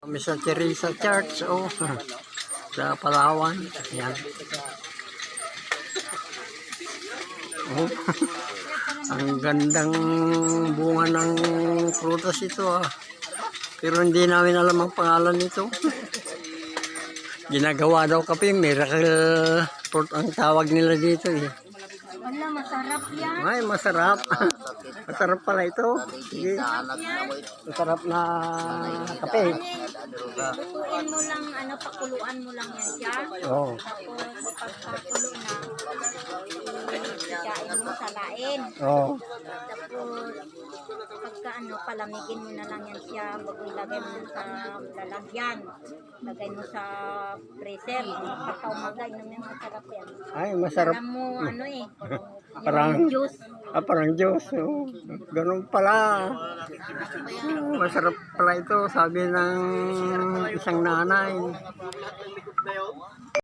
Kami sa Teresa Church, sa Palawan. Yan. Ang gandang bunga ng prutas ito Pero hindi namin alam ang pangalan nito. Ginagawa daw kape, miracle fruit ang tawag nila dito Wala, masarap yan. Ay, masarap. Masarap pala ito. Sige. Masarap na kape. Lutuin mo lang, pakuluan mo lang yan siya. Oo. Tapos, pagkakulo na, igain mo sa lain. Oo. Tapos, palamigin mo na lang yan siya. Bago ilagay mo sa lalagyan. Lagay mo sa freezer. Pagkaumagay naman masarap yan. Ay, masarap. Alam mo, Parang yung juice. Parang juice. Ganun pala. Masarap pala ito, sabi ng isang nanay.